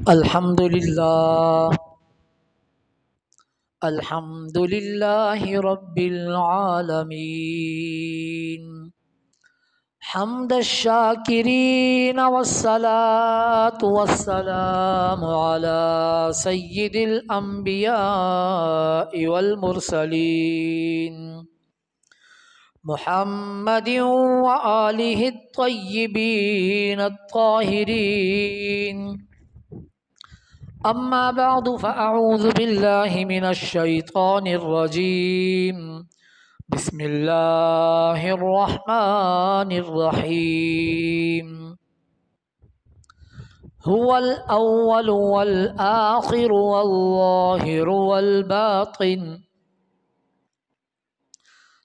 الحمد للہ رب العالمین حمد الشاکرین والصلاة والسلام علی سید الانبیاء والمرسلین محمد وآلہ الطیبین الطاہرین اما بعد فاعوذ باللہ من الشیطان الرجیم بسم اللہ الرحمن الرحیم هو الاول والآخر والظاہر والباطن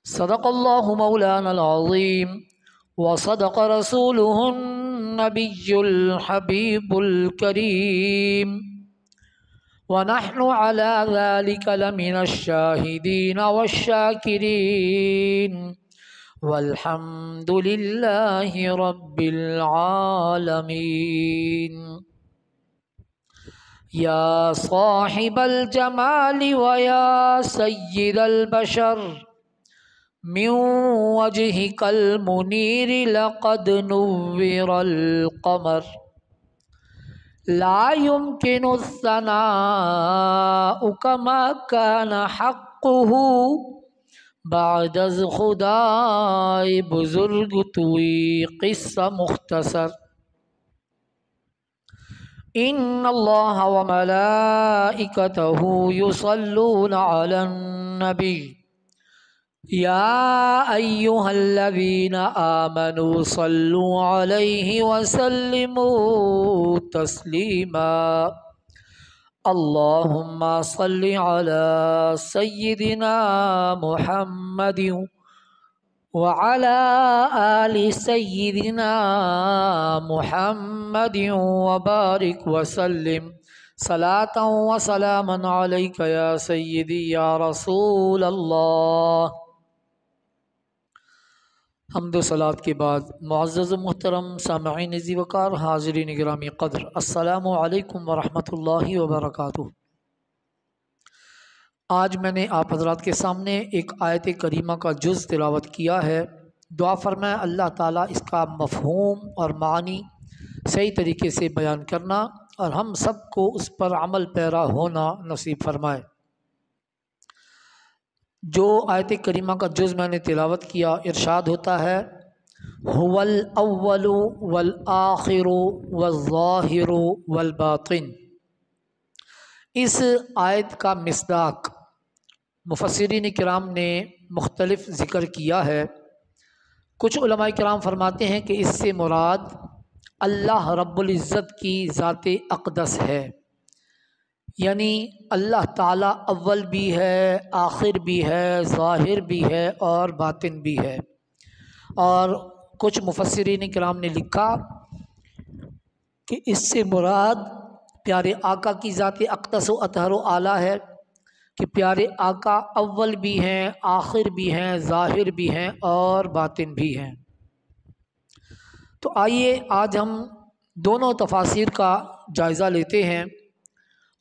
صدق اللہ مولانا العظیم وصدق رسوله النبی الحبیب الکریم ونحن على ذلك لمن الشاهدين والشاكرين والحمد لله رب العالمين يا صاحب الجمال ويا سيد البشر من وجهك المنير لقد نور القمر لا يمكن الثناء كما كان حقه بعد از خدائے بزرگ توی قصہ مختصر ان اللہ وملائکته يصلون على النبی یا ایہا الذین آمنوا صلوا علیہ وسلموا تسلیما اللہم صل علی سیدنا محمد وعلى آل سیدنا محمد وبارک وسلم صلاة وسلاما علیک یا سیدی یا رسول اللہ۔ حمد و صلات کے بعد معزز و محترم سامعین عزیز وقار حاضرین گرامی قدر، السلام علیکم ورحمۃ اللہ وبرکاتہ۔ آج میں نے آپ حضرات کے سامنے ایک آیت کریمہ کا جز تلاوت کیا ہے۔ دعا فرمائے اللہ تعالیٰ اس کا مفہوم اور معنی صحیح طریقے سے بیان کرنا اور ہم سب کو اس پر عمل پیرا ہونا نصیب فرمائے۔ جو آیت کریمہ کا جز میں نے تلاوت کیا، ارشاد ہوتا ہے هو الاول والآخر والظاہر والباطن۔ اس آیت کا مصداق مفسرین کرام نے مختلف ذکر کیا ہے۔ کچھ علماء کرام فرماتے ہیں کہ اس سے مراد اللہ رب العزت کی ذات اقدس ہے، یعنی اللہ تعالیٰ اول بھی ہے، آخر بھی ہے، ظاہر بھی ہے اور باطن بھی ہے۔ اور کچھ مفسرین کرام نے لکھا کہ اس سے مراد پیارے آقا کی ذات اقدس و اطہر و اعلیٰ ہے کہ پیارے آقا اول بھی ہیں، آخر بھی ہیں، ظاہر بھی ہیں اور باطن بھی ہیں۔ تو آئیے آج ہم دونوں تفاسیر کا جائزہ لیتے ہیں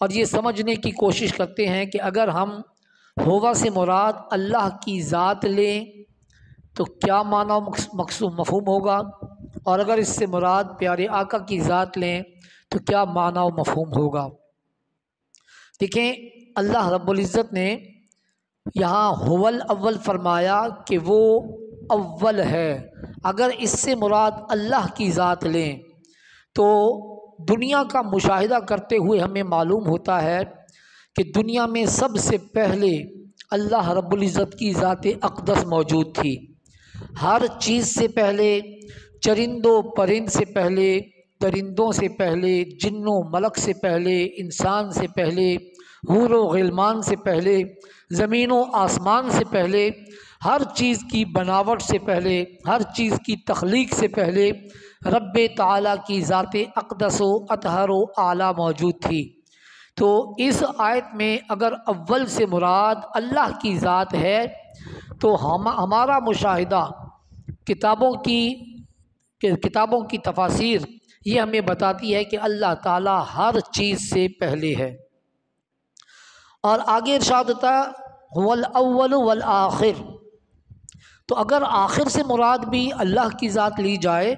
اور یہ سمجھنے کی کوشش کرتے ہیں کہ اگر ہم ہوا سے مراد اللہ کی ذات لیں تو کیا معنی مقصود مفہوم ہوگا، اور اگر اس سے مراد پیارے آقا کی ذات لیں تو کیا معنی و مفہوم ہوگا۔ دیکھیں، اللہ رب العزت نے یہاں هو الاول فرمایا کہ وہ اول ہے۔ اگر اس سے مراد اللہ کی ذات لیں تو دنیا کا مشاہدہ کرتے ہوئے ہمیں معلوم ہوتا ہے کہ دنیا میں سب سے پہلے اللہ رب العزت کی ذات اقدس موجود تھی۔ ہر چیز سے پہلے، چرند و پرند سے پہلے، درندوں سے پہلے، جن و ملک سے پہلے، انسان سے پہلے، حور و غلمان سے پہلے، زمین و آسمان سے پہلے، ہر چیز کی بناوٹ سے پہلے، ہر چیز کی تخلیق سے پہلے رب تعالیٰ کی ذات اقدس و اطہر و اعلیٰ موجود تھی۔ تو اس آیت میں اگر اول سے مراد اللہ کی ذات ہے تو ہمارا مشاہدہ کتابوں کی تفاسیر یہ ہمیں بتاتی ہے کہ اللہ تعالیٰ ہر چیز سے پہلے ہے۔ اور آگے ارشاد ہوتا ہے والاول والآخر، تو اگر آخر سے مراد بھی اللہ کی ذات لی جائے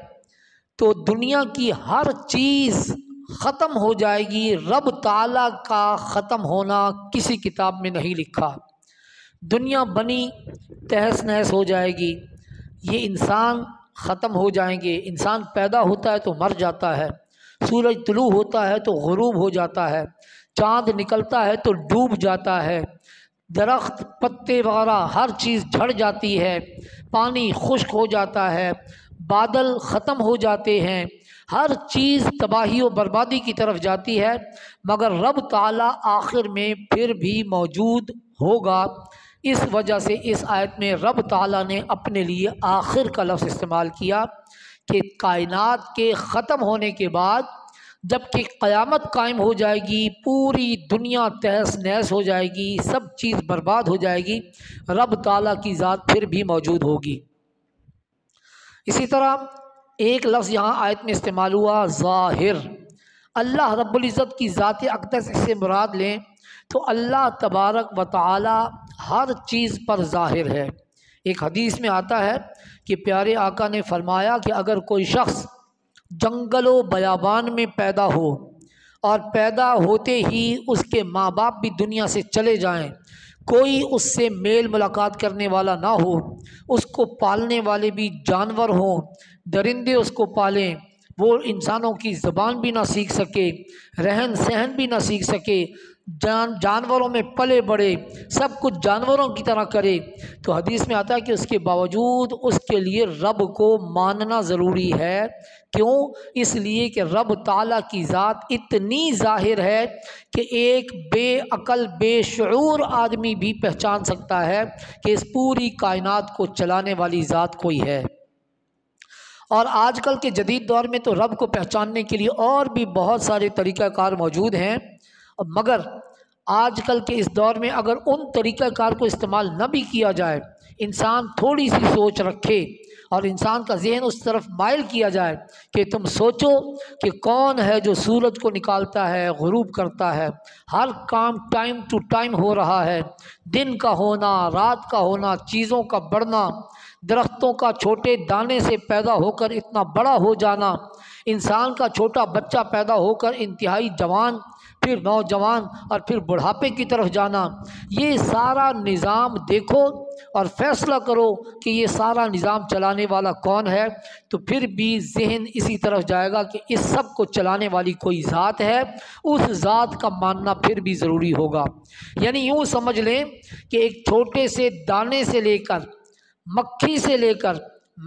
تو دنیا کی ہر چیز ختم ہو جائے گی، رب تعالیٰ کا ختم ہونا کسی کتاب میں نہیں لکھا۔ دنیا بنی تہس نہس ہو جائے گی، یہ انسان ختم ہو جائیں گے، انسان پیدا ہوتا ہے تو مر جاتا ہے، سورج طلوع ہوتا ہے تو غروب ہو جاتا ہے، چاند نکلتا ہے تو ڈوب جاتا ہے، درخت پتے وغیرہ ہر چیز جھڑ جاتی ہے، پانی خشک ہو جاتا ہے، بادل ختم ہو جاتے ہیں، ہر چیز تباہی و بربادی کی طرف جاتی ہے، مگر رب تعالیٰ آخر میں پھر بھی موجود ہوگا۔ اس وجہ سے اس آیت میں رب تعالیٰ نے اپنے لیے آخر کا لفظ استعمال کیا کہ کائنات کے ختم ہونے کے بعد جب کہ قیامت قائم ہو جائے گی، پوری دنیا تہس نہس ہو جائے گی، سب چیز برباد ہو جائے گی، رب تعالیٰ کی ذات پھر بھی موجود ہوگی۔ اسی طرح ایک لفظ یہاں آیت میں استعمال ہوا ظاہر، اللہ رب العزت کی ذات اقدس سے مراد لیں تو اللہ تبارک و تعالی ہر چیز پر ظاہر ہے۔ ایک حدیث میں آتا ہے کہ پیارے آقا نے فرمایا کہ اگر کوئی شخص جنگل و بیابان میں پیدا ہو اور پیدا ہوتے ہی اس کے ماں باپ بھی دنیا سے چلے جائیں، کوئی اس سے میل ملاقات کرنے والا نہ ہو، اس کو پالنے والے بھی جانور ہوں، درندے اس کو پالیں، وہ انسانوں کی زبان بھی نہ سیکھ سکے، رہن سہن بھی نہ سیکھ سکے، جانوروں میں پلے بڑھے، سب کچھ جانوروں کی طرح کرے، تو حدیث میں آتا ہے کہ اس کے باوجود اس کے لیے رب کو ماننا ضروری ہے۔ کیوں؟ اس لیے کہ رب تعالیٰ کی ذات اتنی ظاہر ہے کہ ایک بے عقل بے شعور آدمی بھی پہچان سکتا ہے کہ اس پوری کائنات کو چلانے والی ذات کوئی ہے۔ اور آج کل کے جدید دور میں تو رب کو پہچاننے کے لیے اور بھی بہت سارے طریقہ کار موجود ہیں، مگر آج کل کے اس دور میں اگر ان طریقہ کار کو استعمال نہ بھی کیا جائے، انسان تھوڑی سی سوچ رکھے اور انسان کا ذہن اس طرف مائل کیا جائے کہ تم سوچو کہ کون ہے جو سورج کو نکالتا ہے، غروب کرتا ہے، ہر کام ٹائم ٹو ٹائم ہو رہا ہے، دن کا ہونا، رات کا ہونا، چیزوں کا بڑھنا، درختوں کا چھوٹے دانے سے پیدا ہو کر اتنا بڑا ہو جانا، انسان کا چھوٹا بچہ پیدا ہو کر انتہائی جوان، پھر نوجوان اور پھر بڑھاپے کی طرف جانا، یہ سارا نظام دیکھو اور فیصلہ کرو کہ یہ سارا نظام چلانے والا کون ہے، تو پھر بھی ذہن اسی طرف جائے گا کہ اس سب کو چلانے والی کوئی ذات ہے، اس ذات کا ماننا پھر بھی ضروری ہوگا۔ یعنی یوں سمجھ لیں کہ ایک چھوٹے سے دانے سے لے کر، مکھی سے لے کر،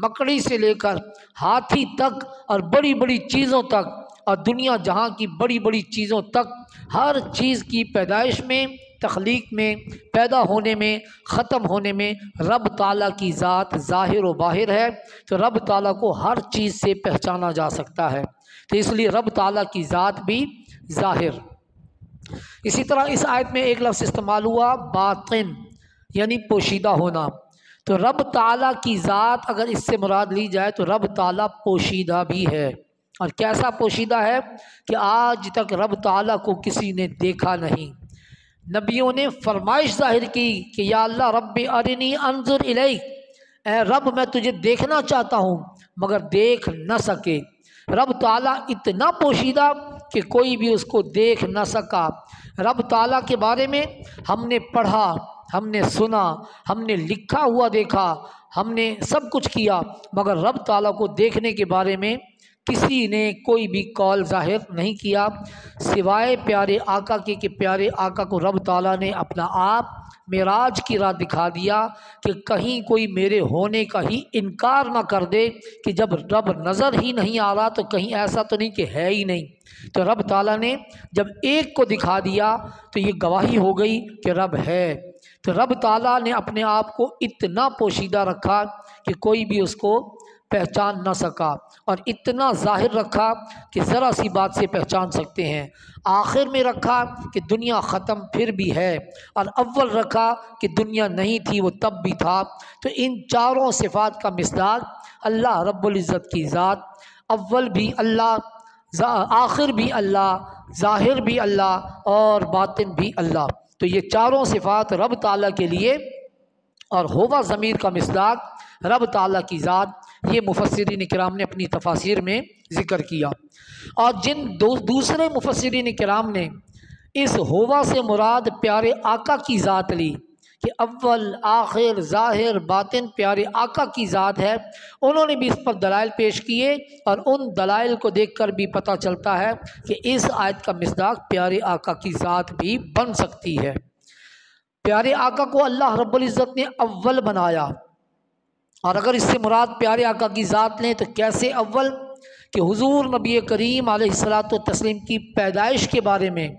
مکڑی سے لے کر ہاتھی تک اور بڑی بڑی چیزوں تک اور دنیا جہاں کی بڑی بڑی چیزوں تک، ہر چیز کی پیدائش میں، تخلیق میں، پیدا ہونے میں، ختم ہونے میں رب تعالیٰ کی ذات ظاہر و باہر ہے، تو رب تعالیٰ کو ہر چیز سے پہچانا جا سکتا ہے، تو اس لیے رب تعالیٰ کی ذات بھی ظاہر۔ اسی طرح اس آیت میں ایک لفظ استعمال ہوا باطن، یعنی پوشیدہ ہونا، تو رب تعالیٰ کی ذات اگر اس سے مراد لی جائے تو رب تعالیٰ پوشیدہ بھی ہے، اور کیسا پوشیدہ ہے کہ آج تک رب تعالیٰ کو کسی نے دیکھا نہیں۔ نبیوں نے فرمائش ظاہر کی کہ یا اللہ رب ارنی انظر الیک، اے رب میں تجھے دیکھنا چاہتا ہوں مگر دیکھ نہ سکے۔ رب تعالیٰ اتنا پوشیدہ کہ کوئی بھی اس کو دیکھ نہ سکا۔ رب تعالیٰ کے بارے میں ہم نے پڑھا، ہم نے سنا، ہم نے لکھا ہوا دیکھا، ہم نے سب کچھ کیا، مگر رب تعالیٰ کو دیکھنے کے بارے میں کسی نے کوئی بھی قول ظاہر نہیں کیا سوائے پیارے آقا کے، کہ پیارے آقا کو رب تعالیٰ نے اپنا آپ معراج کی رات دکھا دیا کہ کہیں کوئی میرے ہونے کا ہی انکار نہ کر دے کہ جب رب نظر ہی نہیں آ رہا تو کہیں ایسا تو نہیں کہ ہے ہی نہیں۔ تو رب تعالیٰ نے جب ایک کو دکھا دیا تو یہ گواہی ہو گئی کہ رب ہے۔ تو رب تعالیٰ نے اپنے آپ کو اتنا پوشیدہ رکھا کہ کوئی بھی اس کو پہچان نہ سکا، اور اتنا ظاہر رکھا کہ ذرا سی بات سے پہچان سکتے ہیں، آخر میں رکھا کہ دنیا ختم پھر بھی ہے، اور اول رکھا کہ دنیا نہیں تھی وہ تب بھی تھا۔ تو ان چاروں صفات کا مصداق اللہ رب العزت کی ذات، اول بھی اللہ، آخر بھی اللہ، ظاہر بھی اللہ اور باطن بھی اللہ۔ تو یہ چاروں صفات رب تعالیٰ کے لیے، اور ہوا ضمیر کا مصداق رب تعالیٰ کی ذات، یہ مفسرین کرام نے اپنی تفاسیر میں ذکر کیا۔ اور جن دوسرے مفسرین کرام نے اس ہوا سے مراد پیارے آقا کی ذات لی کہ اول آخر ظاہر باطن پیارے آقا کی ذات ہے، انہوں نے بھی اس پر دلائل پیش کیے، اور ان دلائل کو دیکھ کر بھی پتہ چلتا ہے کہ اس آیت کا مصداق پیارے آقا کی ذات بھی بن سکتی ہے۔ پیارے آقا کو اللہ رب العزت نے اول بنایا، اور اگر اس سے مراد پیارے آقا کی ذات لیں تو کیسے اول؟ کہ حضور نبی کریم علیہ الصلاۃ والتسلیم کی پیدائش کے بارے میں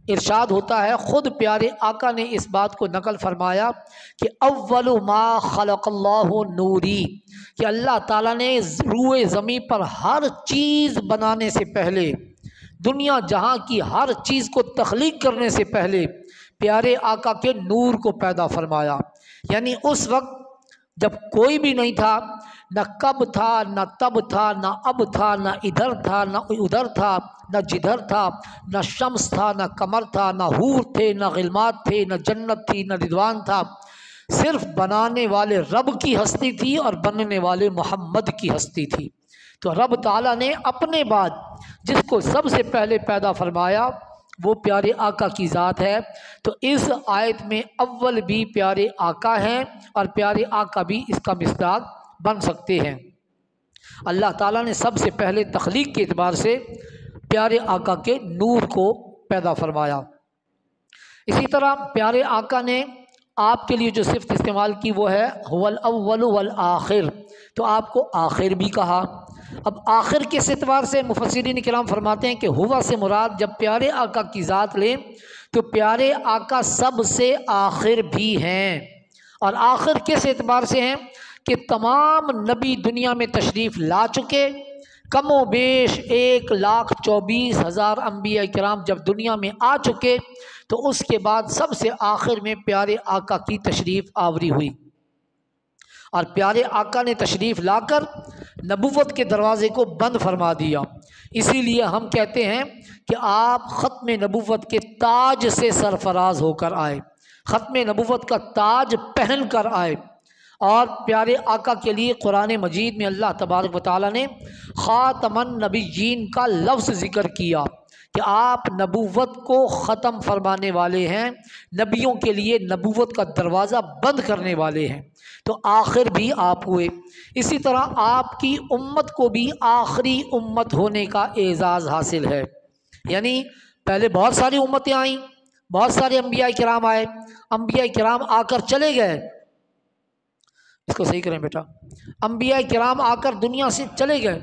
ارشاد ہوتا ہے، خود پیارے آقا نے اس بات کو نقل فرمایا کہ اول ما خلق اللہ نوری، کہ اللہ تعالیٰ نے روئے زمین پر ہر چیز بنانے سے پہلے، دنیا جہاں کی ہر چیز کو تخلیق کرنے سے پہلے پیارے آقا کے نور کو پیدا فرمایا۔ یعنی اس وقت جب کوئی بھی نہیں تھا، نہ کب تھا، نہ تب تھا، نہ اب تھا، نہ ادھر تھا، نہ ادھر تھا، نہ جدھر تھا، نہ شمس تھا، نہ قمر تھا، نہ حور تھے، نہ غلمات تھے، نہ جنت تھی، نہ رضوان تھا، صرف بنانے والے رب کی ہستی تھی اور بننے والے محمد کی ہستی تھی۔ تو رب تعالیٰ نے اپنے بعد جس کو سب سے پہلے پیدا فرمایا وہ پیارے آقا کی ذات ہے۔ تو اس آیت میں اول بھی پیارے آقا ہیں، اور پیارے آقا بھی اس کا مصداق بن سکتے ہیں۔ اللہ تعالیٰ نے سب سے پہلے تخلیق کے اعتبار سے پیارے آقا کے نور کو پیدا فرمایا۔ اسی طرح پیارے آقا نے آپ کے لیے جو صفت استعمال کی وہ ہے هو الاول والآخر، تو آپ کو آخر بھی کہا۔ اب آخر کس اعتبار سے؟ مفسرین کرام فرماتے ہیں کہ ہوا سے مراد جب پیارے آقا کی ذات لیں تو پیارے آقا سب سے آخر بھی ہیں، اور آخر کس اعتبار سے ہیں کہ تمام نبی دنیا میں تشریف لا چکے، کم و بیش 1,24,000 انبیاء کرام جب دنیا میں آ چکے تو اس کے بعد سب سے آخر میں پیارے آقا کی تشریف آوری ہوئی، اور پیارے آقا نے تشریف لا کر نبوت کے دروازے کو بند فرما دیا۔ اسی لیے ہم کہتے ہیں کہ آپ ختم نبوت کے تاج سے سرفراز ہو کر آئے، ختم نبوت کا تاج پہن کر آئے۔ اور پیارے آقا کے لیے قرآن مجید میں اللہ تبارک و تعالیٰ نے خاتم النبیین کا لفظ ذکر کیا کہ آپ نبوت کو ختم فرمانے والے ہیں، نبیوں کے لیے نبوت کا دروازہ بند کرنے والے ہیں، تو آخر بھی آپ ہوئے۔ اسی طرح آپ کی امت کو بھی آخری امت ہونے کا اعزاز حاصل ہے۔ یعنی پہلے بہت ساری امتیں آئیں، بہت سارے انبیاء کرام آئے، انبیاء کرام آ کر چلے گئے، اس کو صحیح کریں بیٹا، انبیاء کرام آ کر دنیا سے چلے گئے۔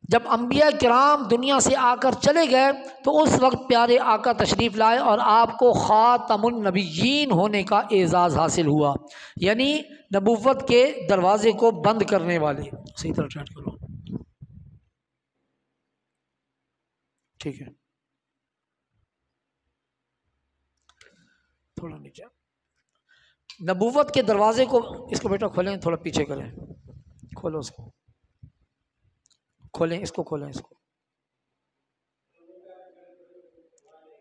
جب انبیاء کرام دنیا سے آ کر چلے گئے تو اس وقت پیارے آقا تشریف لائے اور آپ کو خاتم النبیین ہونے کا اعزاز حاصل ہوا، یعنی نبوت کے دروازے کو بند کرنے والے۔ صحیح طرح ٹریٹ کرو، ٹھیک ہے، تھوڑا نیچے نبوت کے دروازے کو، اس کو بیٹا کھولیں، تھوڑا پیچھے کریں، کھولو اس کو، کھولیں اس کو، کھولیں اس کو،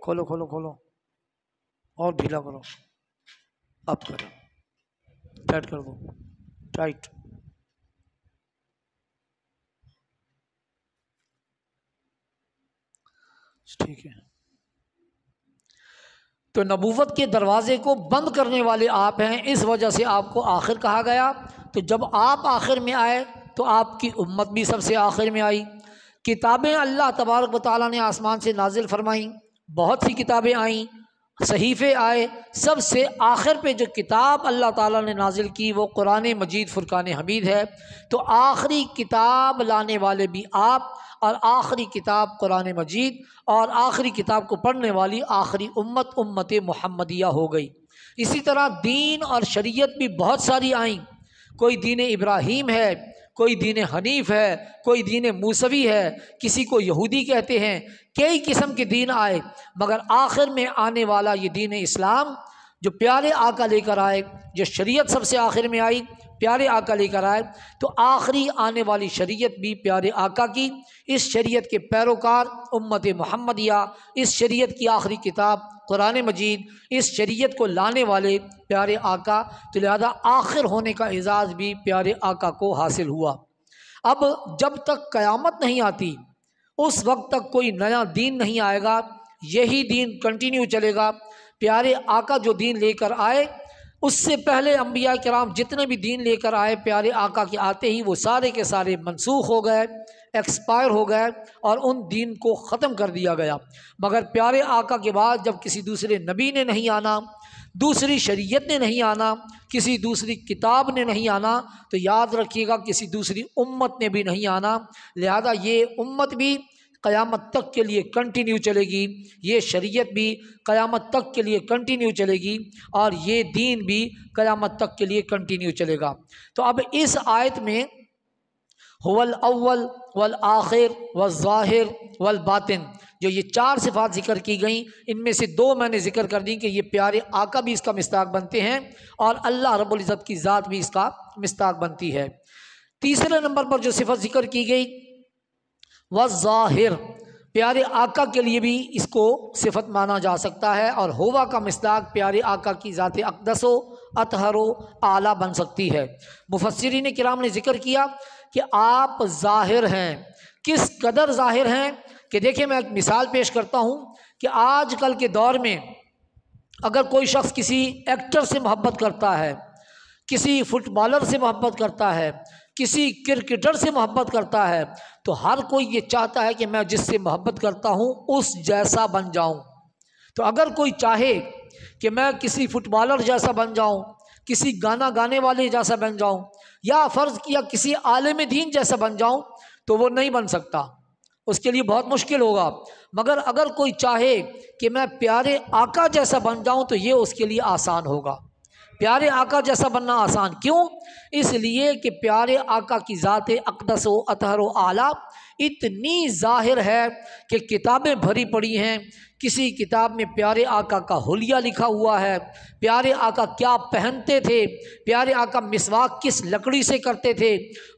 کھولو کھولو کھولو، اور ڈھیلا کرو، اب کرو، ٹائٹ کر دو، ٹائٹ۔ ٹھیک ہے، تو نبوت کے دروازے کو بند کرنے والے آپ ہیں، اس وجہ سے آپ کو آخر کہا گیا۔ تو جب آپ آخر میں آئے تو آپ کی امت بھی سب سے آخر میں آئی۔ کتابیں اللہ تبارک و تعالیٰ نے آسمان سے نازل فرمائیں، بہت سی کتابیں آئیں، صحیفے آئے، سب سے آخر پہ جو کتاب اللہ تعالیٰ نے نازل کی وہ قرآن مجید فرقان حمید ہے۔ تو آخری کتاب لانے والے بھی آپ، اور آخری کتاب قرآن مجید، اور آخری کتاب کو پڑھنے والی آخری امت امت محمدیہ ہو گئی۔ اسی طرح دین اور شریعت بھی بہت ساری آئیں، کوئی دین ابراہیم ہے، کوئی دین حنیف ہے، کوئی دین موسوی ہے، کسی کو یہودی کہتے ہیں، کئی قسم کے دین آئے، مگر آخر میں آنے والا یہ دین اسلام جو پیارے آقا لے کر آئے، جو شریعت سب سے آخر میں آئی، پیارے آقا لے کر آئے، تو آخری آنے والی شریعت بھی پیارے آقا کی، اس شریعت کے پیروکار امت محمدیہ، اس شریعت کی آخری کتاب قرآن مجید، اس شریعت کو لانے والے پیارے آقا، تو لہذا آخر ہونے کا اعزاز بھی پیارے آقا کو حاصل ہوا۔ اب جب تک قیامت نہیں آتی اس وقت تک کوئی نیا دین نہیں آئے گا، یہی دین کنٹینیو چلے گا۔ پیارے آقا جو دین لے کر آئے، اس سے پہلے انبیاء کرام جتنے بھی دین لے کر آئے، پیارے آقا کے آتے ہی وہ سارے کے سارے منسوخ ہو گئے، ایکسپائر ہو گئے، اور ان دین کو ختم کر دیا گیا۔ مگر پیارے آقا کے بعد جب کسی دوسرے نبی نے نہیں آنا، دوسری شریعت نے نہیں آنا، کسی دوسری کتاب نے نہیں آنا، تو یاد رکھیے گا کسی دوسری امت نے بھی نہیں آنا، لہذا یہ امت بھی قیامت تک کے لیے کنٹینیو چلے گی، یہ شریعت بھی قیامت تک کے لیے کنٹینیو چلے گی، اور یہ دین بھی قیامت تک کے لیے کنٹینیو چلے گا۔ تو اب اس آیت میں هو الاول والآخر والظاہر والباطن، جو یہ چار صفات ذکر کی گئیں، ان میں سے دو میں نے ذکر کر دی کہ یہ پیارے آقا بھی اس کا مصداق بنتے ہیں، اور اللہ رب العزت کی ذات بھی اس کا مصداق بنتی ہے۔ تیسرے نمبر پر جو صفت ذکر کی گئی والظاہر، پیارے آقا کے لیے بھی اس کو صفت مانا جا سکتا ہے، اور ہوا کا مصداق پیارے آقا کی ذات اقدس و اطہر و اعلیٰ بن سکتی ہے۔ مفسرین کرام نے ذکر کیا کہ آپ ظاہر ہیں، کس قدر ظاہر ہیں کہ دیکھیں میں ایک مثال پیش کرتا ہوں کہ آج کل کے دور میں اگر کوئی شخص کسی ایکٹر سے محبت کرتا ہے، کسی فٹ بالر سے محبت کرتا ہے، کسی کرکٹر سے محبت کرتا ہے، تو ہر کوئی یہ چاہتا ہے کہ میں جس سے محبت کرتا ہوں اس جیسا بن جاؤں۔ تو اگر کوئی چاہے کہ میں کسی فٹ بالر جیسا بن جاؤں، کسی گانا گانے والے جیسا بن جاؤں، یا فرض کیا کسی عالم دین جیسا بن جاؤں، تو وہ نہیں بن سکتا، اس کے لیے بہت مشکل ہوگا۔ مگر اگر کوئی چاہے کہ میں پیارے آقا جیسا بن جاؤں تو یہ اس کے لیے آسان ہوگا۔ پیارے آقا جیسا بننا آسان کیوں؟ اس لیے کہ پیارے آقا کی ذات اقدس و اطہر و اعلیٰ اتنی ظاہر ہے کہ کتابیں بھری پڑی ہیں، کسی کتاب میں پیارے آقا کا حلیہ لکھا ہوا ہے، پیارے آقا کیا پہنتے تھے، پیارے آقا مسواک کس لکڑی سے کرتے تھے،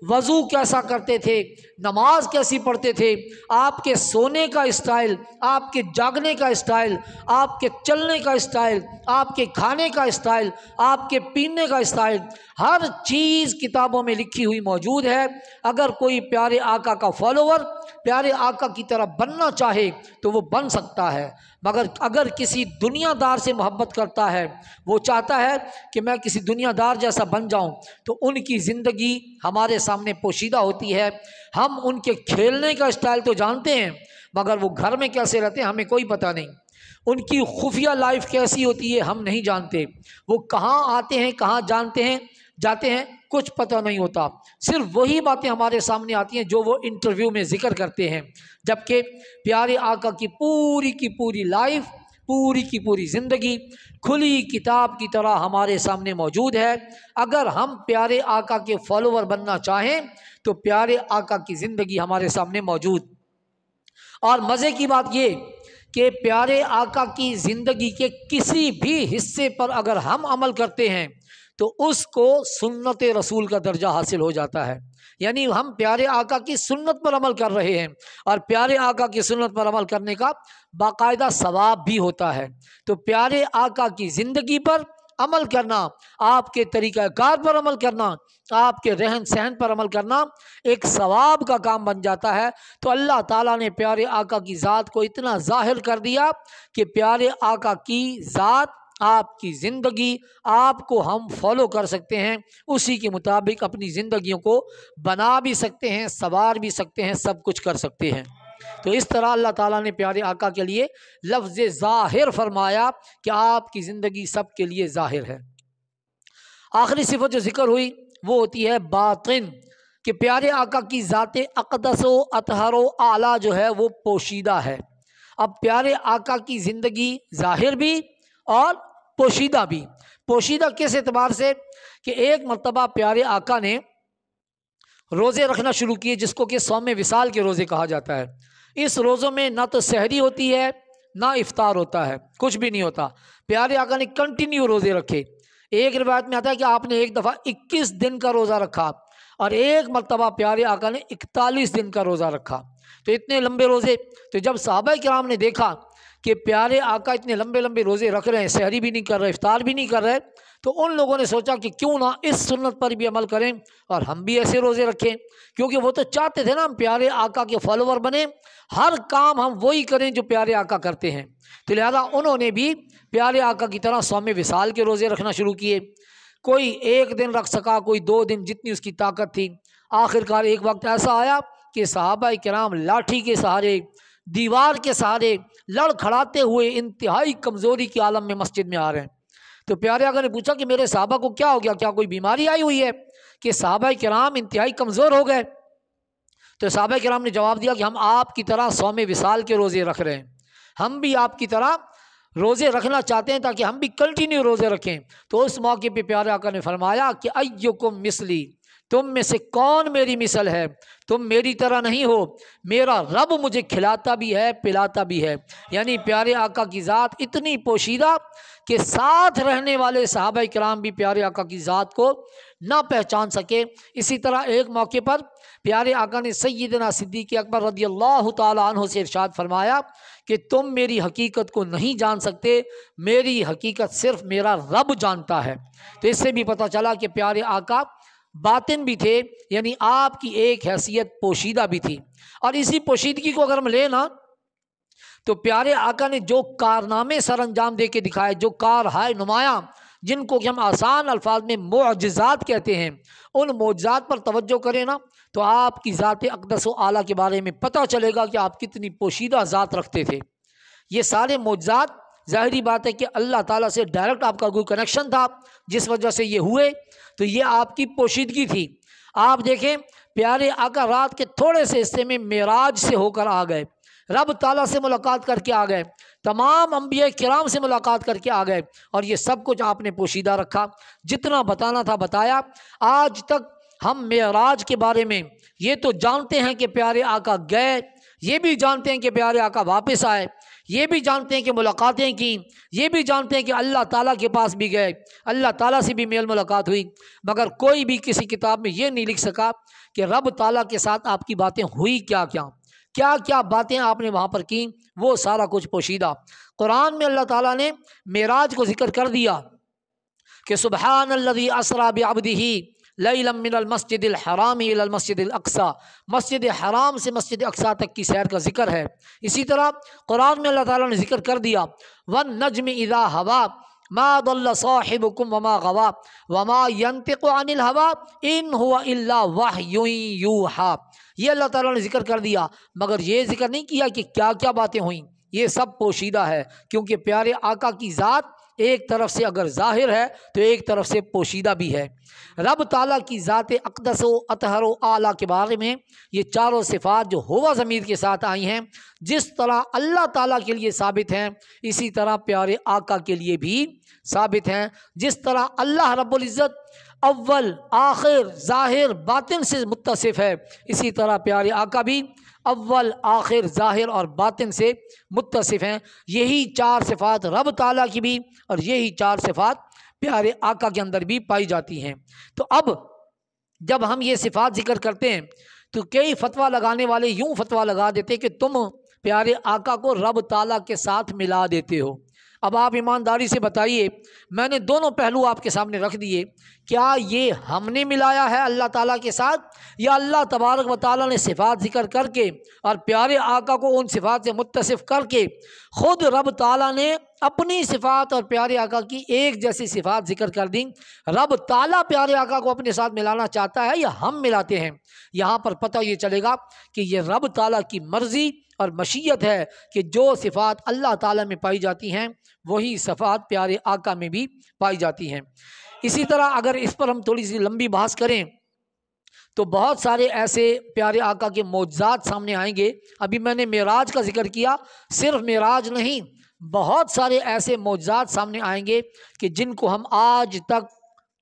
وضو کیسا کرتے تھے، نماز کیسی پڑھتے تھے، آپ کے سونے کا اسٹائل، آپ کے جاگنے کا اسٹائل، آپ کے چلنے کا اسٹائل، آپ کے کھانے کا اسٹائل، آپ کے پینے کا اسٹائل، ہر چیز کتابوں میں لکھی ہوئی موجود ہے۔ اگر کوئی پیارے آقا کا فالوور پیارے آقا کی طرح بننا چاہے تو وہ بن سکتا ہے، مگر اگر کسی دنیا دار سے محبت کرتا ہے، وہ چاہتا ہے کہ میں کسی دنیا دار جیسا بن جاؤں، تو ان کی زندگی ہمارے سامنے پوشیدہ ہوتی ہے۔ ہم ان کے کھیلنے کا اسٹائل تو جانتے ہیں، مگر وہ گھر میں کیسے رہتے ہیں ہمیں کوئی پتہ نہیں، ان کی خفیہ لائف کیسی ہوتی ہے ہم نہیں جانتے، وہ کہاں آتے ہیں کہاں جاتے ہیں کچھ پتہ نہیں ہوتا، صرف وہی باتیں ہمارے سامنے آتی ہیں جو وہ انٹرویو میں ذکر کرتے ہیں، جبکہ پیارے آقا کی پوری لائف، پوری کی پوری زندگی کھلی کتاب کی طرح ہمارے سامنے موجود ہے۔ اگر ہم پیارے آقا کے فالوور بننا چاہیں تو پیارے آقا کی زندگی ہمارے سامنے موجود۔ اور مزے کی بات یہ کہ پیارے آقا کی زندگی کے کسی بھی حصے پر اگر ہم عمل کرتے ہیں تو اس کو سنت رسول کا درجہ حاصل ہو جاتا ہے، یعنی ہم پیارے آقا کی سنت پر عمل کر رہے ہیں، اور پیارے آقا کی سنت پر عمل کرنے کا باقاعدہ ثواب بھی ہوتا ہے۔ تو پیارے آقا کی زندگی پر عمل کرنا، آپ کے طریقہ کار پر عمل کرنا، آپ کے رہن سہن پر عمل کرنا ایک ثواب کا کام بن جاتا ہے۔ تو اللہ تعالیٰ نے پیارے آقا کی ذات کو اتنا ظاہر کر دیا کہ پیارے آقا کی ذات، آپ کی زندگی، آپ کو ہم فالو کر سکتے ہیں، اسی کے مطابق اپنی زندگیوں کو بنا بھی سکتے ہیں، سنوار بھی سکتے ہیں، سب کچھ کر سکتے ہیں۔ تو اس طرح اللہ تعالیٰ نے پیارے آقا کے لیے لفظ ظاہر فرمایا کہ آپ کی زندگی سب کے لیے ظاہر ہے۔ آخری صفت جو ذکر ہوئی وہ ہوتی ہے باطن، کہ پیارے آقا کی ذات اقدس و اطہر و اعلیٰ جو ہے وہ پوشیدہ ہے۔ اب پیارے آقا کی زندگی ظاہر بھی اور پوشیدہ بھی۔ پوشیدہ کس اعتبار سے کہ ایک مرتبہ پیارے آقا نے روزے رکھنا شروع کیے، جس کو کہ صوم وصال کے روزے کہا جاتا ہے۔ اس روزوں میں نہ تو سحری ہوتی ہے نہ افطار ہوتا ہے، کچھ بھی نہیں ہوتا۔ پیارے آقا نے کنٹینیو روزے رکھے، ایک روایت میں آتا ہے کہ آپ نے ایک دفعہ 21 دن کا روزہ رکھا اور ایک مرتبہ پیارے آقا نے 41 دن کا روزہ رکھا، تو اتنے لمبے روزے۔ تو جب صحابہ کرام نے دیکھا کہ پیارے آقا اتنے لمبے لمبے روزے رکھ رہے ہیں، سحری بھی نہیں کر رہے، افطار بھی نہیں کر رہے، تو ان لوگوں نے سوچا کہ کیوں نہ اس سنت پر بھی عمل کریں اور ہم بھی ایسے روزے رکھیں، کیونکہ وہ تو چاہتے تھے نا ہم پیارے آقا کے فالوور بنیں، ہر کام ہم وہی کریں جو پیارے آقا کرتے ہیں۔ تو لہذا انہوں نے بھی پیارے آقا کی طرح صوم وصال کے روزے رکھنا شروع کیے، کوئی 1 دن رکھ سکا، کوئی 2 دن، جتنی اس کی طاقت تھی۔ آخر کار ایک وقت ایسا آیا کہ صحابہ کرام لاٹھی کے سہارے، دیوار کے سہارے لڑ کھڑاتے ہوئے انتہائی کمزوری کے عالم میں مسجد میں آ رہے ہیں۔ تو پیارے آقا نے پوچھا کہ میرے صحابہ کو کیا ہو گیا، کیا کوئی بیماری آئی ہوئی ہے کہ صحابہ کرام انتہائی کمزور ہو گئے؟ تو صحابہ کرام نے جواب دیا کہ ہم آپ کی طرح صوم وصال کے روزے رکھ رہے ہیں، ہم بھی آپ کی طرح روزے رکھنا چاہتے ہیں تاکہ ہم بھی کنٹینیو روزے رکھیں۔ تو اس موقع پہ پیارے آقا نے فرمایا کہ ایکم مثلی، تم میں سے کون میری مثل ہے؟ تم میری طرح نہیں ہو، میرا رب مجھے کھلاتا بھی ہے پلاتا بھی ہے۔ یعنی پیارے آقا کی ذات اتنی پوشیدہ کہ ساتھ رہنے والے صحابہ کرام بھی پیارے آقا کی ذات کو نہ پہچان سکے۔ اسی طرح ایک موقع پر پیارے آقا نے سیدنا صدیق اکبر رضی اللہ تعالیٰ عنہ سے ارشاد فرمایا کہ تم میری حقیقت کو نہیں جان سکتے، میری حقیقت صرف میرا رب جانتا ہے۔ تو اس سے بھی پتہ چلا کہ پیارے آقا باطن بھی تھے، یعنی آپ کی ایک حیثیت پوشیدہ بھی تھی۔ اور اسی پوشیدگی کو اگر ہم لیں نا تو پیارے آقا نے جو کارنامے سر انجام دے کے دکھائے، جو کارہائے نمایاں، جن کو کہ ہم آسان الفاظ میں معجزات کہتے ہیں، ان معجزات پر توجہ کریں نا تو آپ کی ذات اقدس و اعلیٰ کے بارے میں پتہ چلے گا کہ آپ کتنی پوشیدہ ذات رکھتے تھے۔ یہ سارے معجزات ظاہری بات ہے کہ اللہ تعالیٰ سے ڈائریکٹ آپ کا کوئی کنیکشن تھا جس وجہ سے یہ ہوئے، تو یہ آپ کی پوشیدگی تھی۔ آپ دیکھیں پیارے آقا رات کے تھوڑے سے حصے میں معراج سے ہو کر آ گئے، رب تعالیٰ سے ملاقات کر کے آ گئے، تمام انبیاء کرام سے ملاقات کر کے آ گئے، اور یہ سب کچھ آپ نے پوشیدہ رکھا، جتنا بتانا تھا بتایا۔ آج تک ہم معراج کے بارے میں یہ تو جانتے ہیں کہ پیارے آقا گئے، یہ بھی جانتے ہیں کہ پیارے آقا واپس آئے، یہ بھی جانتے ہیں کہ ملاقاتیں کیں، یہ بھی جانتے ہیں کہ اللہ تعالیٰ کے پاس بھی گئے، اللہ تعالیٰ سے بھی میل ملاقات ہوئی، مگر کوئی بھی کسی کتاب میں یہ نہیں لکھ سکا کہ رب تعالیٰ کے ساتھ آپ کی باتیں ہوئی کیا کیا باتیں آپ نے وہاں پر کیں، وہ سارا کچھ پوشیدہ۔ قرآن میں اللہ تعالیٰ نے معراج کو ذکر کر دیا کہ سبحان الذی اسریٰ بعبدہ لیلا من المسجد الحرام الی المسجد الاقصی، مسجد حرام سے مسجد اقصی تک کی سیر کا ذکر ہے۔ اسی طرح قرآن میں اللہ تعالیٰ نے ذکر کر دیا والنجم اذا ہوا ما ضل صاحبکم وما غوا وما ينطق عن الهوى ان هو الا وحی یوحی۔ یہ اللہ تعالیٰ نے ذکر کر دیا، مگر یہ ذکر نہیں کیا کہ کیا کیا باتیں ہوئیں، یہ سب پوشیدہ ہے، کیونکہ پیارے آقا کی ذات ایک طرف سے اگر ظاہر ہے تو ایک طرف سے پوشیدہ بھی ہے۔ رب تعالیٰ کی ذات اقدس و اطہر و اعلیٰ کے بارے میں یہ چاروں صفات جو ہوا ضمیر کے ساتھ آئی ہیں، جس طرح اللہ تعالیٰ کے لیے ثابت ہیں، اسی طرح پیارے آقا کے لیے بھی ثابت ہیں۔ جس طرح اللہ رب العزت اول آخر ظاہر باطن سے متصف ہے، اسی طرح پیارے آقا بھی اول آخر ظاہر اور باطن سے متصف ہیں۔ یہی 4 صفات رب تعالیٰ کی بھی اور یہی 4 صفات پیارے آقا کے اندر بھی پائی جاتی ہیں۔ تو اب جب ہم یہ صفات ذکر کرتے ہیں تو کئی فتویٰ لگانے والے یوں فتویٰ لگا دیتے کہ تم پیارے آقا کو رب تعالیٰ کے ساتھ ملا دیتے ہو۔ اب آپ ایمانداری سے بتائیے، میں نے دونوں پہلو آپ کے سامنے رکھ دیے، کیا یہ ہم نے ملایا ہے اللہ تعالیٰ کے ساتھ، یا اللہ تبارک و تعالیٰ نے صفات ذکر کر کے اور پیارے آقا کو ان صفات سے متصف کر کے خود رب تعالیٰ نے اپنی صفات اور پیارے آقا کی ایک جیسی صفات ذکر کر دیں؟ رب تعالیٰ پیارے آقا کو اپنے ساتھ ملانا چاہتا ہے یا ہم ملاتے ہیں؟ یہاں پر پتہ یہ چلے گا کہ یہ رب تعالیٰ کی مرضی اور مشیت ہے کہ جو صفات اللہ تعالیٰ میں پائی جاتی ہیں وہی صفات پیارے آقا میں بھی پائی جاتی ہیں۔ اسی طرح اگر اس پر ہم تھوڑی سی لمبی بحث کریں تو بہت سارے ایسے پیارے آقا کے معجزات سامنے آئیں گے۔ ابھی میں نے معراج کا ذکر کیا، صرف معراج نہیں، بہت سارے ایسے معجزات سامنے آئیں گے کہ جن کو ہم آج تک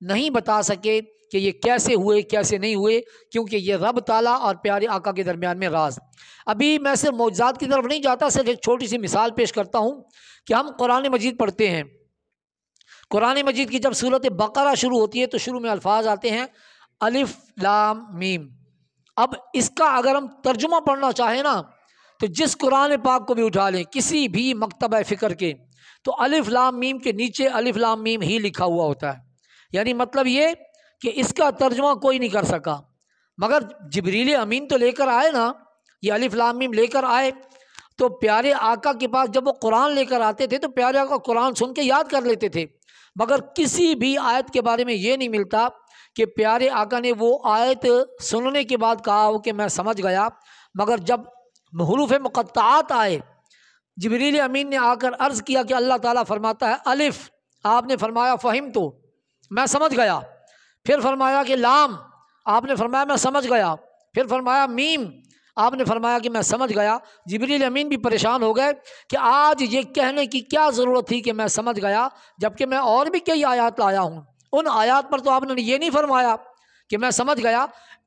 نہیں بتا سکے کہ یہ کیسے ہوئے کیسے نہیں ہوئے، کیونکہ یہ رب تعالیٰ اور پیارے آقا کے درمیان میں راز۔ ابھی میں صرف معجزات کی طرف نہیں جاتا، صرف ایک چھوٹی سی مثال پیش کرتا ہوں کہ ہم قرآن مجید پڑھتے ہیں قرآن مجید کی جب سورۃ بقرہ شروع ہوتی ہے تو شروع میں الفاظ آتے ہیں الف لام میم۔ اب اس کا اگر ہم ترجمہ پڑھنا چاہیں نا تو جس قرآن پاک کو بھی اٹھا لیں کسی بھی مکتبہ فکر کے، تو الف لام میم کے نیچے الف لام میم ہی لکھا ہوا ہوتا ہے، یعنی مطلب یہ کہ اس کا ترجمہ کوئی نہیں کر سکا مگر جبریل امین تو لے کر آئے نا، یہ الف لام میم لے کر آئے تو پیارے آقا کے پاس جب وہ قرآن لے کر آتے تھے تو پیارے آقا قرآن سن کے یاد کر لیتے تھے، مگر کسی بھی آیت کے بارے میں یہ نہیں ملتا کہ پیارے آقا نے وہ آیت سننے کے بعد کہا ہو کہ میں سمجھ گیا، مگر جب حروف مقطعات آئے جبریل امین نے آ کر عرض کیا کہ اللہ تعالیٰ فرماتا ہے الف، آپ نے فرمایا فہم تو میں سمجھ گیا، پھر فرمایا کہ لام، آپ نے فرمایا میں سمجھ گیا، پھر فرمایا میم، آپ نے فرمایا کہ میں سمجھ گیا۔ جبریل امین بھی پریشان ہو گئے کہ آج یہ کہنے کی کیا ضرورت تھی کہ میں سمجھ گیا، جبکہ میں اور بھی کئی آیات لایا ہوں، ان آیات پر تو آپ نے یہ نہیں فرمایا کہ میں سمجھ گیا،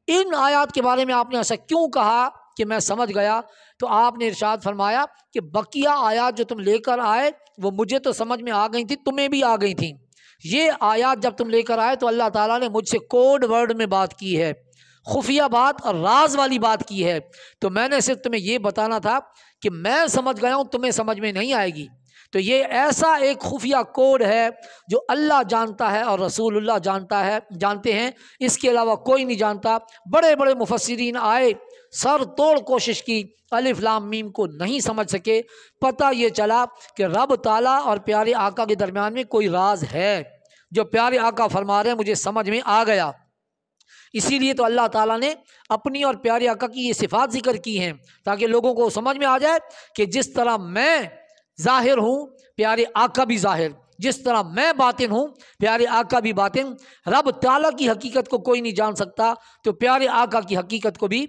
ان آیات کے بارے میں آپ نے ایسا کیوں کہا کہ میں سمجھ گیا؟ تو آپ نے ارشاد فرمایا کہ بقیہ آیات جو تم لے کر آئے وہ مجھے تو سمجھ میں آ گئی تھی، تمہیں بھی آ گئی تھیں، یہ آیات جب تم لے کر آئے تو اللہ تعالیٰ نے مجھ سے کوڈ ورڈ میں بات کی ہے، خفیہ بات اور راز والی بات کی ہے، تو میں نے صرف تمہیں یہ بتانا تھا کہ میں سمجھ گیا ہوں، تمہیں سمجھ میں نہیں آئے گی۔ تو یہ ایسا ایک خفیہ کوڈ ہے جو اللہ جانتا ہے اور رسول اللہ جانتے ہیں، اس کے علاوہ کوئی نہیں جانتا۔ بڑے بڑے مفسرین آئے، سر توڑ کوشش کی، الف لام میم کو نہیں سمجھ سکے۔ پتہ یہ چلا کہ رب تعالیٰ اور پیارے آقا کے درمیان میں کوئی راز ہے جو پیارے آقا فرما رہے ہیں مجھے سمجھ میں آ گیا۔ اسی لیے تو اللہ تعالیٰ نے اپنی اور پیارے آقا کی یہ صفات ذکر کی ہیں تاکہ لوگوں کو سمجھ میں آ جائے کہ جس طرح میں ظاہر ہوں پیارے آقا بھی ظاہر، جس طرح میں باطن ہوں پیارے آقا بھی باطن۔ رب تعالیٰ کی حقیقت کو کوئی نہیں جان سکتا تو پیارے آقا کی حقیقت کو بھی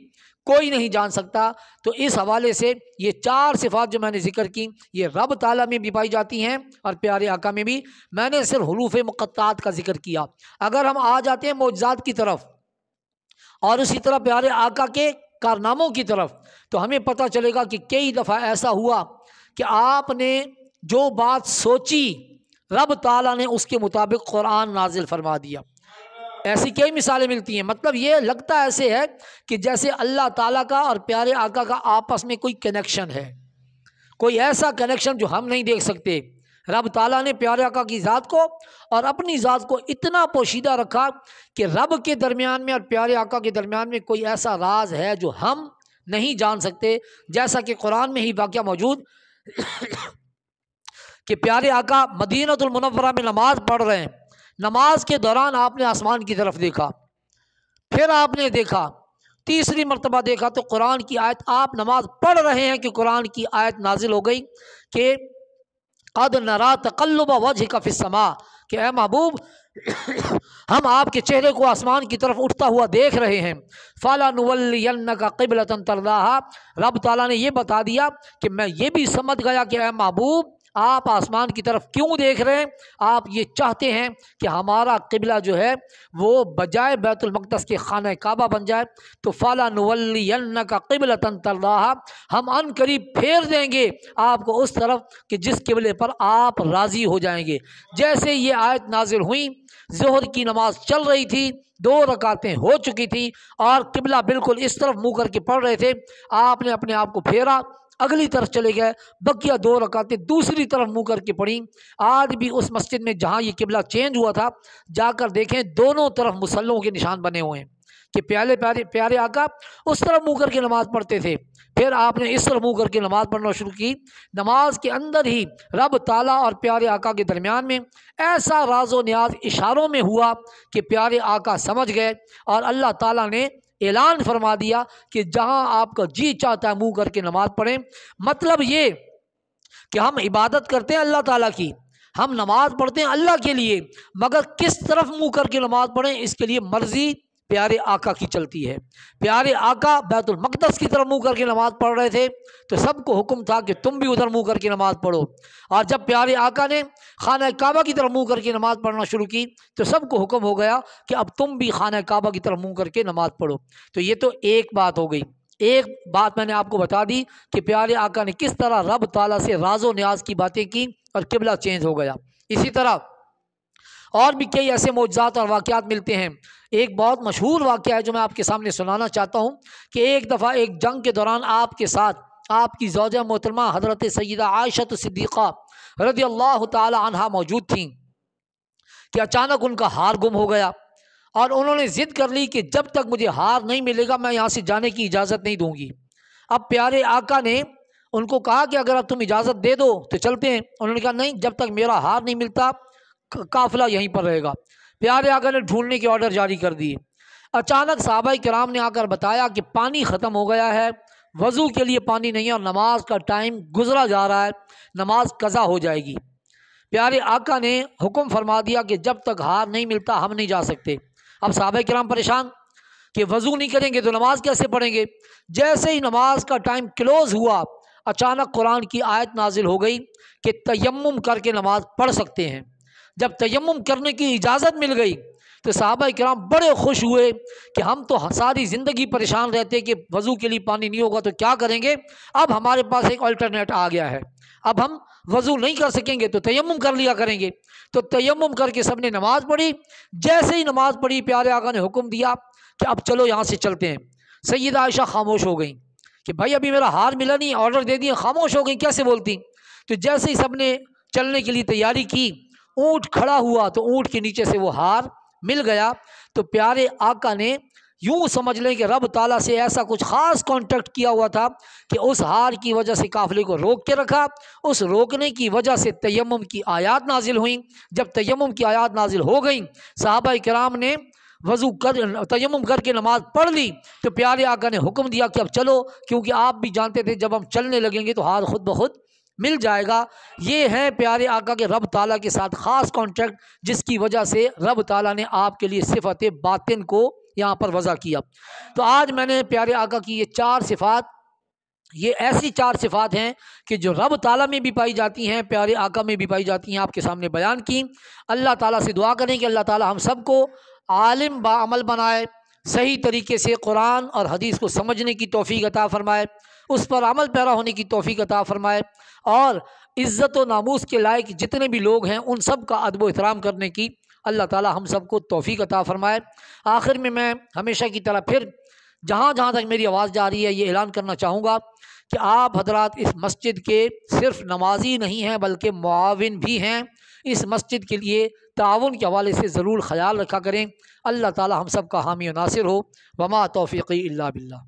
کوئی نہیں جان سکتا۔ تو اس حوالے سے یہ چار صفات جو میں نے ذکر کی یہ رب تعالیٰ میں بھی پائی جاتی ہیں اور پیارے آقا میں بھی۔ میں نے صرف حروف مقطعات کا ذکر کیا۔ اگر ہم آ جاتے ہیں معجزات کی طرف اور اسی طرح پیارے آقا کے کارناموں کی طرف تو ہمیں پتہ چلے گا کہ کئی دفعہ ایسا ہوا کہ آپ نے جو بات سوچی رب تعالیٰ نے اس کے مطابق قرآن نازل فرما دیا۔ ایسی کئی مثالیں ملتی ہیں، مطلب یہ لگتا ایسے ہے کہ جیسے اللہ تعالیٰ کا اور پیارے آقا کا آپس میں کوئی کنیکشن ہے، کوئی ایسا کنیکشن جو ہم نہیں دیکھ سکتے۔ رب تعالیٰ نے پیارے آقا کی ذات کو اور اپنی ذات کو اتنا پوشیدہ رکھا کہ رب کے درمیان میں اور پیارے آقا کے درمیان میں کوئی ایسا راز ہے جو ہم نہیں جان سکتے، جیسا کہ قرآن میں ہی واقعہ موجود کہ پیارے آقا مدینۃ المنورہ میں نماز پڑھ رہے ہیں، نماز کے دوران آپ نے آسمان کی طرف دیکھا، پھر آپ نے دیکھا، تیسری مرتبہ دیکھا تو قرآن کی آیت، آپ نماز پڑھ رہے ہیں کہ قرآن کی آیت نازل ہو گئی کہ قد نرا تقلب وجهک فی السماء، کہ اے محبوب ہم آپ کے چہرے کو آسمان کی طرف اٹھتا ہوا دیکھ رہے ہیں، فَلَنُوَلِّيَنَّكَ قِبْلَةً تَرْضَاهَا، رب تعالیٰ نے یہ بتا دیا کہ میں یہ بھی سمجھ گیا کہ اے محبوب آپ آسمان کی طرف کیوں دیکھ رہے ہیں، آپ یہ چاہتے ہیں کہ ہمارا قبلہ جو ہے وہ بجائے بیت المقدس کے خانہ کعبہ بن جائے، تو فَلَنُوَلِّيَنَّكَ قِبْلَةً تَرْضَاهَا، ہم ان قریب پھیر دیں گے آپ کو اس طرف کہ جس قبلے پر آپ راضی ہو جائیں گے۔ جیسے یہ آیت نازل ہوئی، ظہر کی نماز چل رہی تھی، 2 رکعتیں ہو چکی تھی اور قبلہ بالکل اس طرف منہ کر کے پڑھ رہے تھے، آپ نے اپنے آپ کو پھیرا، اگلی طرف چلے گئے، بقیہ 2 رکعتیں دوسری طرف منہ کر کے پڑھیں۔ آج بھی اس مسجد میں جہاں یہ قبلہ چینج ہوا تھا جا کر دیکھیں، دونوں طرف مصلوں کے نشان بنے ہوئے ہیں کہ پیارے آقا اس طرف منہ کر کے نماز پڑھتے تھے، پھر آپ نے اس طرف منہ کر کے نماز پڑھنا شروع کی۔ نماز کے اندر ہی رب تعالیٰ اور پیارے آقا کے درمیان میں ایسا راز و نیاز اشاروں میں ہوا کہ پیارے آقا سمجھ گئے اور اللہ تعالیٰ نے اعلان فرما دیا کہ جہاں آپ کا جی چاہتا ہے منہ کر کے نماز پڑھیں۔ مطلب یہ کہ ہم عبادت کرتے ہیں اللہ تعالیٰ کی، ہم نماز پڑھتے ہیں اللہ کے لیے، مگر کس طرف منہ کر کے نماز پڑھیں اس کے لیے مرضی پیارے آقا کی چلتی ہے۔ پیارے آقا بیت المقدس کی طرف منہ کر کے نماز پڑھ رہے تھے تو سب کو حکم تھا کہ تم بھی ادھر منہ کر کے نماز پڑھو، اور جب پیارے آقا نے خانہ کعبہ کی طرف منہ کر کے نماز پڑھنا شروع کی تو سب کو حکم ہو گیا کہ اب تم بھی خانہ کعبہ کی طرف منہ کر کے نماز پڑھو۔ تو یہ تو ایک بات ہو گئی، ایک بات میں نے آپ کو بتا دی کہ پیارے آقا نے کس طرح رب تعالیٰ سے راز و نیاز کی باتیں کی اور قبلہ چینج ہو گیا۔ اسی طرح اور بھی کئی ایسے معجزات اور واقعات ملتے ہیں۔ ایک بہت مشہور واقعہ ہے جو میں آپ کے سامنے سنانا چاہتا ہوں کہ ایک دفعہ ایک جنگ کے دوران آپ کے ساتھ آپ کی زوجہ محترمہ حضرت سیدہ عائشہ صدیقہ رضی اللہ تعالی عنہا موجود تھیں کہ اچانک ان کا ہار گم ہو گیا، اور انہوں نے ضد کر لی کہ جب تک مجھے ہار نہیں ملے گا میں یہاں سے جانے کی اجازت نہیں دوں گی۔ اب پیارے آقا نے ان کو کہا کہ اگر اب تم اجازت دے دو تو چلتے ہیں۔ انہوں نے کہا نہیں، جب تک میرا ہار نہیں ملتا قافلہ یہیں پر رہے گا۔ پیارے آقا نے ڈھونڈنے کے آرڈر جاری کر دیے۔ اچانک صحابہ کرام نے آ کر بتایا کہ پانی ختم ہو گیا ہے، وضو کے لیے پانی نہیں ہے اور نماز کا ٹائم گزرا جا رہا ہے، نماز قضا ہو جائے گی۔ پیارے آقا نے حکم فرما دیا کہ جب تک ہار نہیں ملتا ہم نہیں جا سکتے۔ اب صحابہ کرام پریشان کہ وضو نہیں کریں گے تو نماز کیسے پڑھیں گے۔ جیسے ہی نماز کا ٹائم کلوز ہوا، اچانک قرآن کی آیت نازل ہو گئی کہ تیمم کر کے نماز پڑھ سکتے ہیں۔ جب تیمم کرنے کی اجازت مل گئی تو صحابہ کرام بڑے خوش ہوئے کہ ہم تو ساری زندگی پریشان رہتے کہ وضو کے لیے پانی نہیں ہوگا تو کیا کریں گے، اب ہمارے پاس ایک الٹرنیٹ آ گیا ہے، اب ہم وضو نہیں کر سکیں گے تو تیمم کر لیا کریں گے۔ تو تیمم کر کے سب نے نماز پڑھی۔ جیسے ہی نماز پڑھی پیارے آقا نے حکم دیا کہ اب چلو یہاں سے چلتے ہیں۔ سیدہ عائشہ خاموش ہو گئیں کہ بھائی ابھی میرا ہار ملا نہیں، آرڈر دے دیا، خاموش ہو گئیں کیسے بولتی۔ تو جیسے ہی سب نے چلنے کے لیے تیاری کی، اونٹ کھڑا ہوا تو اونٹ کے نیچے سے وہ ہار مل گیا۔ تو پیارے آقا نے یوں سمجھ لیں کہ رب تعالیٰ سے ایسا کچھ خاص کانٹیکٹ کیا ہوا تھا کہ اس ہار کی وجہ سے قافلے کو روک کے رکھا۔ اس روکنے کی وجہ سے تیمم کی آیات نازل ہوئیں۔ جب تیمم کی آیات نازل ہو گئیں، صحابہ کرام نے تیمم کر کے نماز پڑھ لی۔ تو پیارے آقا نے حکم دیا کہ اب چلو، کیونکہ آپ بھی جانتے تھے جب ہم چلنے لگیں گے تو ہار خود بخود مل جائے گا۔ یہ ہے پیارے آقا کے رب تعالیٰ کے ساتھ خاص کانٹیکٹ، جس کی وجہ سے رب تعالیٰ نے آپ کے لیے صفت باطن کو یہاں پر وضع کیا۔ تو آج میں نے پیارے آقا کی یہ 4 صفات، یہ ایسی 4 صفات ہیں کہ جو رب تعالیٰ میں بھی پائی جاتی ہیں، پیارے آقا میں بھی پائی جاتی ہیں، آپ کے سامنے بیان کی۔ اللہ تعالیٰ سے دعا کریں کہ اللہ تعالیٰ ہم سب کو عالم با عمل بنائے، صحیح طریقے سے قرآن اور حدیث کو سمجھنے کی توفیق عطا فرمائے، اس پر عمل پیرا ہونے کی توفیق عطا فرمائے، اور عزت و ناموس کے لائق جتنے بھی لوگ ہیں ان سب کا ادب و احترام کرنے کی اللہ تعالیٰ ہم سب کو توفیق عطا فرمائے۔ آخر میں ہمیشہ کی طرح پھر جہاں تک میری آواز جا رہی ہے یہ اعلان کرنا چاہوں گا کہ آپ حضرات اس مسجد کے صرف نمازی نہیں ہیں بلکہ معاون بھی ہیں۔ اس مسجد کے لیے تعاون کے حوالے سے ضرور خیال رکھا کریں۔ اللہ تعالی ہم سب کا حامی و ناصر ہو۔ وما توفیقی الا باللہ۔